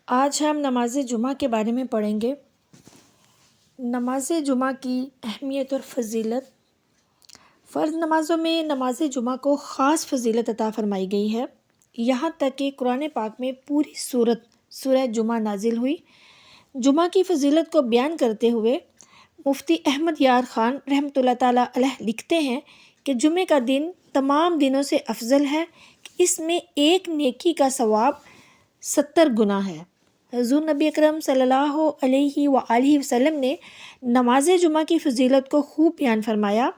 آج ہم نماز جمعہ کے بارے میں پڑھیں گے۔ نماز جمعہ کی اہمیت اور فضیلت۔ فرض نمازوں میں نماز جمعہ کو خاص فضیلت عطا فرمائی گئی ہے، یہاں تک کہ قرآن پاک میں پوری سورہ جمعہ نازل ہوئی۔ جمعہ کی فضیلت کو بیان کرتے ہوئے مفتی احمد یار خان رحمۃ اللہ تعالیٰ علیہ لکھتے ہیں کہ جمعے کا دن تمام دنوں سے افضل ہے کہ اس میں ایک نیکی کا ثواب 70 گنا ہے۔ حضور نبی اکرم صلی اللہ علیہ وآلہ وسلم نے نماز جمعہ کی فضیلت کو خوب بیان فرمایا۔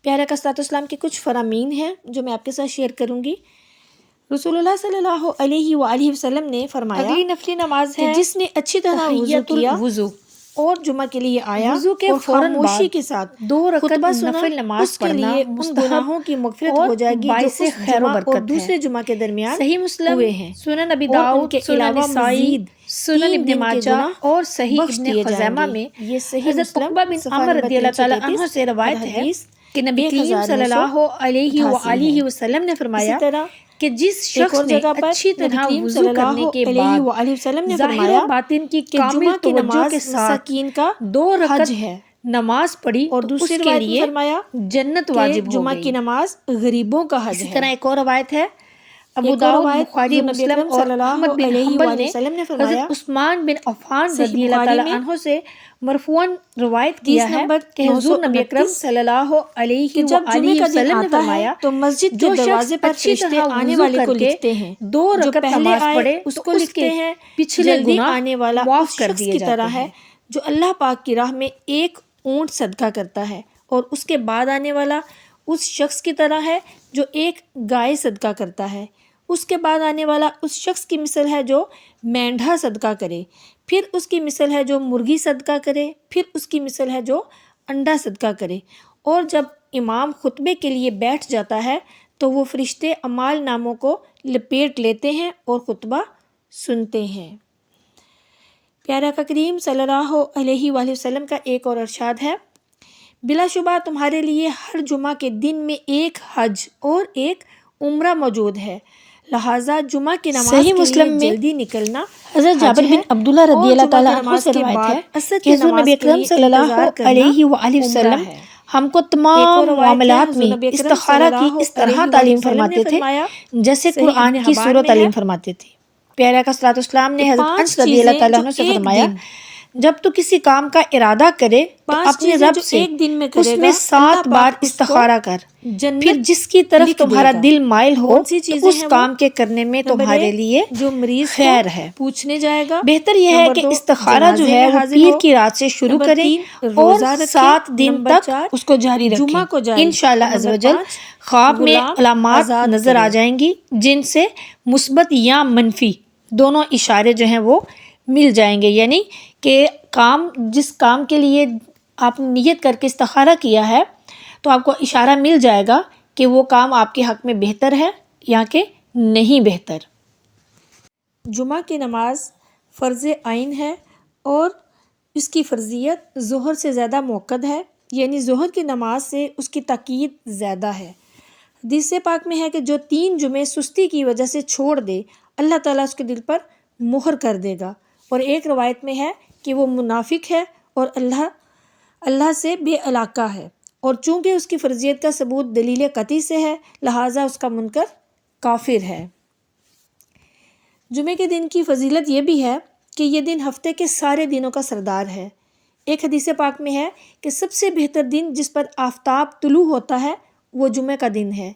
پیارے آقا صلی اللہ علیہ وسلم کے کچھ فرامین ہیں جو میں آپ کے ساتھ شیئر کروں گی۔ رسول اللہ صلی اللہ علیہ وآلہ وسلم نے فرمایا، اگلی نفلی نماز ہے جس نے اچھی طرح وضو کیا اور جمعہ کے لیے آیا، وضو کے فوراً خاموشی کے ساتھ 2 رکعت نفل نماز پڑھنا، اس گناہوں کی مغفرت ہو جائے گی جو اس خیر و برکت اور دوسرے جمعہ کے درمیان صحیح مسلم ہوئے ہیں۔ سنن ابی داؤد کے علاوہ مزید سنن ابن ماجہ اور صحیح ابن خزیمہ میں حضرت عقبہ بن عامر رضی اللہ تعالیٰ عنہ سے روایت ہے کہ نبی کریم صلی اللہ علیہ وآلہ وسلم نے فرمایا کہ جس شخص نے اچھی طرح وضو کرنے کے بعد ظاہر و باطن کی کامل توجہ کے ساتھ 2 رکعت نماز پڑھی اور دوسرے کے لیے جنت واجب ہو جمعہ گئی۔ کی نماز غریبوں کا حج ہے۔ اسی طرح ایک اور روایت ہے، ابو داؤد، بخاری، مسلم اور احمد بن حنبل نے حضرت عثمان بن عفان رضی اللہ تعالیٰ عنہ سے مرفوعاً روایت کیا ہے کہ حضور نبی اکرم صلی اللہ علیہ وآلہ وسلم نے فرمایا، تو مسجد کے دروازے پر فرشتے آنے والے کو لکھتے ہیں، 2 رکعت نماز پڑھے اس کو لکھتے ہیں پچھلے گناہ آنے والا معاف کر شخص دیے کی جاتے طرح ہے جو اللہ پاک کی راہ میں ایک اونٹ صدقہ کرتا ہے، اور اس کے بعد آنے والا اس شخص کی طرح ہے جو ایک گائے صدقہ کرتا ہے، اس کے بعد آنے والا اس شخص کی مثل ہے جو مینڈھا صدقہ کرے، پھر اس کی مثل ہے جو مرغی صدقہ کرے، پھر اس کی مثل ہے جو انڈا صدقہ کرے۔ اور جب امام خطبے کے لیے بیٹھ جاتا ہے تو وہ فرشتے اعمال ناموں کو لپیٹ لیتے ہیں اور خطبہ سنتے ہیں۔ پیارے آقا کریم صلی اللہ علیہ وآلہ وسلم کا ایک اور ارشاد ہے، بلا شبہ تمہارے لیے ہر جمعہ کے دن میں ایک حج اور ایک عمرہ موجود ہے، لہٰذا جمعہ کی نماز کے لیے جلدی نکلنا حضرت جابر بن عبداللہ رضی اللہ تعالیٰ عنہ سے روایت ہے کہ حضور نبی اکرم صلی اللہ علیہ وآلہ وسلم ہم کو تمام معاملات میں استخارہ کی اس طرح تعلیم فرماتے تھے جیسے قرآن کی سورہ تعلیم فرماتے تھے۔ پیارے آقا صلی اللہ علیہ وسلم نے حضرت انس رضی اللہ تعالیٰ عنہ سے فرمایا، جب تو کسی کام کا ارادہ کرے تو اپنے رب سے اس میں 7 بار استخارہ کر، پھر جس کی طرف تمہارا دل مائل ہو تو اس کام کے کرنے میں تمہارے لیے جو مریض خیر ہے۔ پوچھنے جائے گا، بہتر یہ ہے کہ استخارہ جو ہے وہ پیر کی رات سے شروع کریں اور 7 دن تک اس کو جاری رکھیں۔ انشاءاللہ عز و جل خواب میں علامات نظر آ جائیں گی جن سے مثبت یا منفی دونوں اشارے جو ہیں وہ مل جائیں گے، یعنی کہ جس کام کے لیے آپ نے نیت کر کے استخارہ کیا ہے تو آپ کو اشارہ مل جائے گا کہ وہ کام آپ کے حق میں بہتر ہے یا کہ نہیں بہتر۔ جمعہ کی نماز فرض عین ہے اور اس کی فرضیت ظہر سے زیادہ موقد ہے، یعنی ظہر کی نماز سے اس کی تاکید زیادہ ہے۔ حدیث پاک میں ہے کہ جو 3 جمعے سستی کی وجہ سے چھوڑ دے اللہ تعالیٰ اس کے دل پر مہر کر دے گا، اور ایک روایت میں ہے کہ وہ منافق ہے اور اللہ سے بے علاقہ ہے، اور چونکہ اس کی فرضیت کا ثبوت دلیل قطعی سے ہے لہٰذا اس کا منکر کافر ہے۔ جمعے کے دن کی فضیلت یہ بھی ہے کہ یہ دن ہفتے کے سارے دنوں کا سردار ہے۔ ایک حدیث پاک میں ہے کہ سب سے بہتر دن جس پر آفتاب طلوع ہوتا ہے وہ جمعے کا دن ہے۔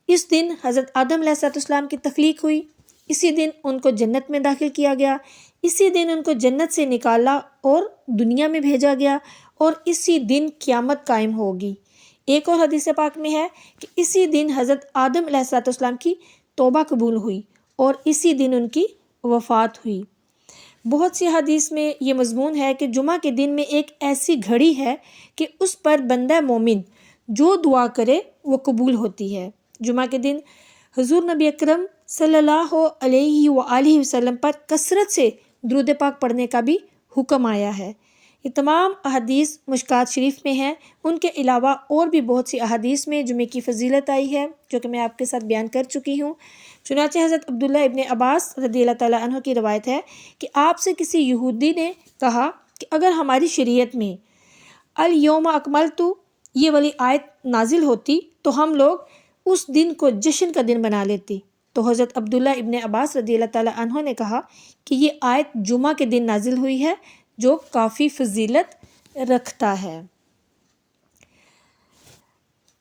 اس دن حضرت آدم علیہ السلام کی تخلیق ہوئی، اسی دن ان کو جنت میں داخل کیا گیا، اسی دن ان کو جنت سے نکالا اور دنیا میں بھیجا گیا، اور اسی دن قیامت قائم ہوگی۔ ایک اور حدیث پاک میں ہے کہ اسی دن حضرت آدم علیہ السلام کی توبہ قبول ہوئی اور اسی دن ان کی وفات ہوئی۔ بہت سی حدیث میں یہ مضمون ہے کہ جمعہ کے دن میں ایک ایسی گھڑی ہے کہ اس پر بندہ مومن جو دعا کرے وہ قبول ہوتی ہے۔ جمعہ کے دن حضور نبی اکرم صلی اللہ علیہ وآلہ وسلم پر کثرت سے درود پاک پڑھنے کا بھی حکم آیا ہے۔ یہ تمام احادیث مشکات شریف میں ہیں۔ ان کے علاوہ اور بھی بہت سی احادیث میں جمعے کی فضیلت آئی ہے جو کہ میں آپ کے ساتھ بیان کر چکی ہوں۔ چنانچہ حضرت عبداللہ ابن عباس رضی اللہ تعالیٰ عنہ کی روایت ہے کہ آپ سے کسی یہودی نے کہا کہ اگر ہماری شریعت میں الیوم اکملت یہ والی آیت نازل ہوتی تو ہم لوگ اس دن کو جشن کا دن بنا لیتے۔ تو حضرت عبداللہ ابن عباس رضی اللہ تعالیٰ عنہ نے کہا کہ یہ آیت جمعہ کے دن نازل ہوئی ہے جو کافی فضیلت رکھتا ہے۔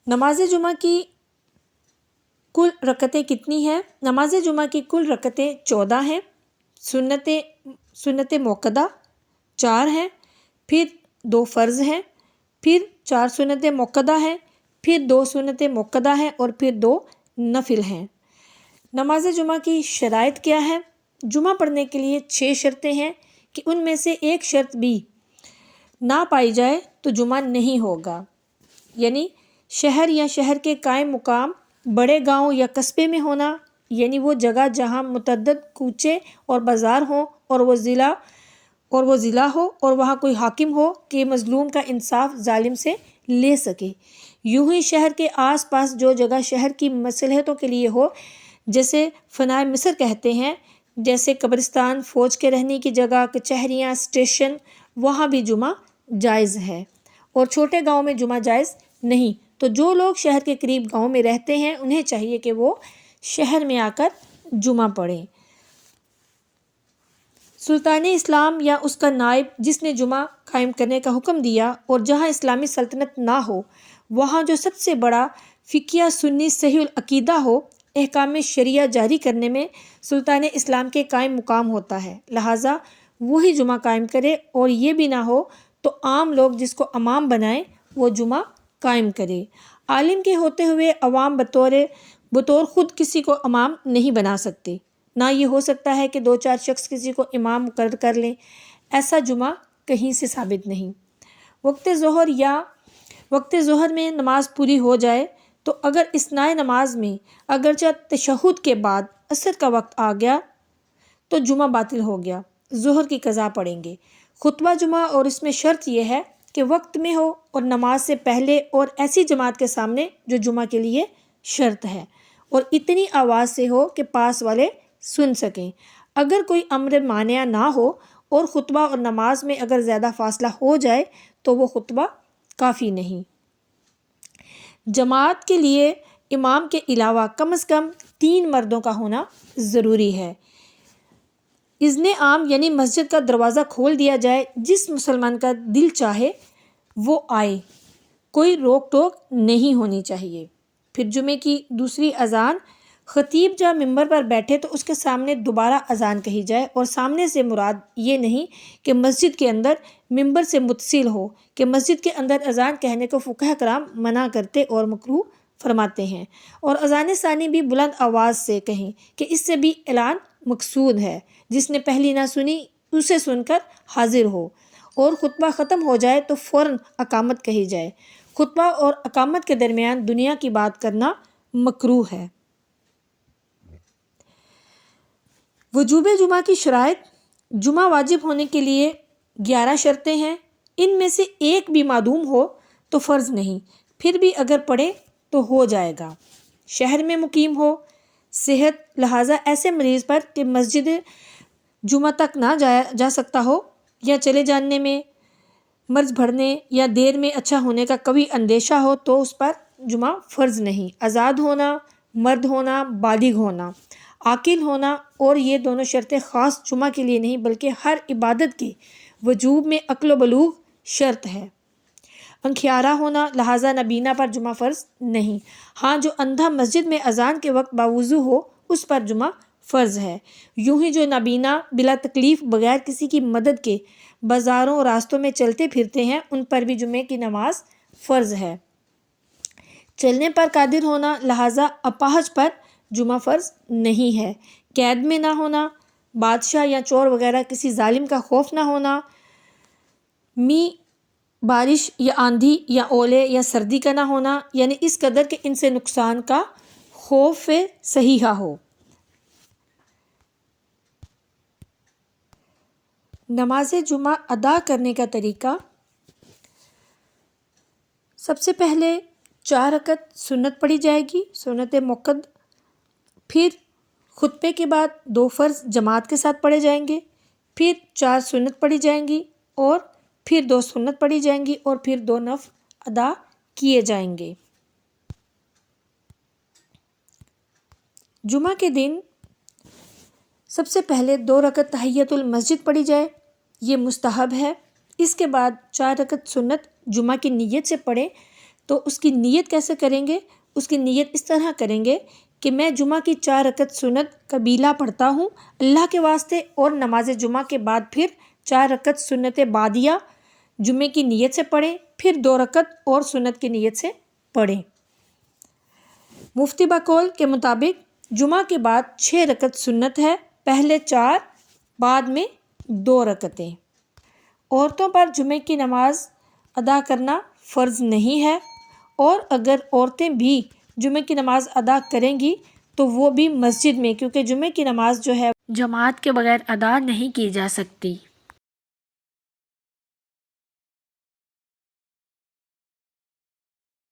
نماز جمعہ کی کل رکعتیں کتنی ہیں؟ نماز جمعہ کی کل رکعتیں 14 ہیں۔ سنت موقدہ 4 ہیں، پھر 2 فرض ہیں، پھر 4 سنت موقدہ ہیں، پھر 2 سنت موقدہ ہیں اور پھر 2 نفل ہیں۔ نماز جمعہ کی شرائط کیا ہے؟ جمعہ پڑھنے کے لیے 6 شرطیں ہیں کہ ان میں سے ایک شرط بھی نہ پائی جائے تو جمعہ نہیں ہوگا، یعنی شہر یا شہر کے قائم مقام، بڑے گاؤں یا قصبے میں ہونا، یعنی وہ جگہ جہاں متعدد کوچے اور بازار ہوں اور وہ ضلع ہو اور وہاں کوئی حاکم ہو کہ مظلوم کا انصاف ظالم سے لے سکے۔ یوں ہی شہر کے آس پاس جو جگہ شہر کی مصلحتوں کے لیے ہو، جیسے فنائے مصر کہتے ہیں، جیسے قبرستان، فوج کے رہنے کی جگہ، کچہریاں، اسٹیشن، وہاں بھی جمعہ جائز ہے۔ اور چھوٹے گاؤں میں جمعہ جائز نہیں، تو جو لوگ شہر کے قریب گاؤں میں رہتے ہیں انہیں چاہیے کہ وہ شہر میں آ کر جمعہ پڑھیں۔ سلطان اسلام یا اس کا نائب جس نے جمعہ قائم کرنے کا حکم دیا اور جہاں اسلامی سلطنت نہ ہو، وہاں جو سب سے بڑا فقیہ سنی صحیح العقیدہ ہو، احکام شریعہ جاری کرنے میں سلطان اسلام کے قائم مقام ہوتا ہے، لہٰذا وہی جمعہ قائم کرے، اور یہ بھی نہ ہو تو عام لوگ جس کو امام بنائیں وہ جمعہ قائم کرے۔ عالم کے ہوتے ہوئے عوام بطور خود کسی کو امام نہیں بنا سکتے، نہ یہ ہو سکتا ہے کہ 2-4 شخص کسی کو امام مقرر کر لیں، ایسا جمعہ کہیں سے ثابت نہیں۔ وقت ظہر میں نماز پوری ہو جائے تو اگر اثناء نماز میں اگرچہ تشہد کے بعد عصر کا وقت آ گیا تو جمعہ باطل ہو گیا، ظہر کی قضا پڑیں گے۔ خطبہ جمعہ اور اس میں شرط یہ ہے کہ وقت میں ہو اور نماز سے پہلے اور ایسی جماعت کے سامنے جو جمعہ کے لیے شرط ہے، اور اتنی آواز سے ہو کہ پاس والے سن سکیں۔ اگر کوئی امر مانع نہ ہو اور خطبہ اور نماز میں اگر زیادہ فاصلہ ہو جائے تو وہ خطبہ کافی نہیں۔ جماعت کے لیے امام کے علاوہ کم از کم 3 مردوں کا ہونا ضروری ہے۔ اذن عام یعنی مسجد کا دروازہ کھول دیا جائے، جس مسلمان کا دل چاہے وہ آئے، کوئی روک ٹوک نہیں ہونی چاہیے۔ پھر جمعے کی دوسری اذان، خطیب جب ممبر پر بیٹھے تو اس کے سامنے دوبارہ اذان کہی جائے، اور سامنے سے مراد یہ نہیں کہ مسجد کے اندر ممبر سے متصل ہو، کہ مسجد کے اندر اذان کہنے کو فقہاء کرام منع کرتے اور مکروہ فرماتے ہیں، اور اذان ثانی بھی بلند آواز سے کہیں کہ اس سے بھی اعلان مقصود ہے، جس نے پہلی نہ سنی اسے سن کر حاضر ہو، اور خطبہ ختم ہو جائے تو فوراً اقامت کہی جائے۔ خطبہ اور اقامت کے درمیان دنیا کی بات کرنا مکروہ ہے۔ وجوب جمعہ کی شرائط، جمعہ واجب ہونے کے لیے 11 شرطیں ہیں، ان میں سے ایک بھی معدوم ہو تو فرض نہیں، پھر بھی اگر پڑھے تو ہو جائے گا۔ شہر میں مقیم ہو، صحت، لہٰذا ایسے مریض پر کہ مسجد جمعہ تک نہ جا سکتا ہو، یا چلے جانے میں، مرض بڑھنے یا دیر میں اچھا ہونے کا قوی اندیشہ ہو تو اس پر جمعہ فرض نہیں۔ آزاد ہونا، مرد ہونا، بالغ ہونا، عاقل ہونا، اور یہ دونوں شرطیں خاص جمعہ کے لیے نہیں بلکہ ہر عبادت کے وجوب میں عقل و بلوغ شرط ہے۔ انکھیارہ ہونا، لہٰذا نابینا پر جمعہ فرض نہیں۔ ہاں جو اندھا مسجد میں اذان کے وقت باوضو ہو اس پر جمعہ فرض ہے۔ یوں ہی جو نابینا بلا تکلیف بغیر کسی کی مدد کے بازاروں راستوں میں چلتے پھرتے ہیں ان پر بھی جمعے کی نماز فرض ہے۔ چلنے پر قادر ہونا، لہٰذا اپاہج پر جمعہ فرض نہیں ہے۔ قید میں نہ ہونا، بادشاہ یا چور وغیرہ کسی ظالم کا خوف نہ ہونا، بارش یا آندھی یا اولے یا سردی کا نہ ہونا، یعنی اس قدر کہ ان سے نقصان کا خوف صحیحہ ہو۔ نماز جمعہ ادا کرنے کا طریقہ: سب سے پہلے 4 رکعت سنت پڑھی جائے گی، سنت موقد، پھر خطبے کے بعد 2 فرض جماعت کے ساتھ پڑھے جائیں گے، پھر 4 سنت پڑھی جائیں گی، اور پھر 2 سنت پڑھی جائیں گی، اور پھر 2 نفل ادا کیے جائیں گے۔ جمعہ کے دن سب سے پہلے 2 رکعت تحیۃ المسجد پڑھی جائے، یہ مستحب ہے۔ اس کے بعد 4 رکعت سنت جمعہ کی نیت سے پڑھیں۔ تو اس کی نیت کیسے کریں گے؟ اس کی نیت اس طرح کریں گے کہ میں جمعہ کی 4 رکعت سنت قبیلہ پڑھتا ہوں اللہ کے واسطے، اور نماز جمعہ کے بعد پھر 4 رکعت سنت بعدیہ جمعے کی نیت سے پڑھیں، پھر 2 رکعت اور سنت کی نیت سے پڑھیں۔ مفتی بقول کے مطابق جمعہ کے بعد 6 رکعت سنت ہے، پہلے 4 بعد میں 2 رکعتیں۔ عورتوں پر جمعے کی نماز ادا کرنا فرض نہیں ہے، اور اگر عورتیں بھی جمعے کی نماز ادا کریں گی تو وہ بھی مسجد میں، کیونکہ جمعے کی نماز جو ہے جماعت کے بغیر ادا نہیں کی جا سکتی۔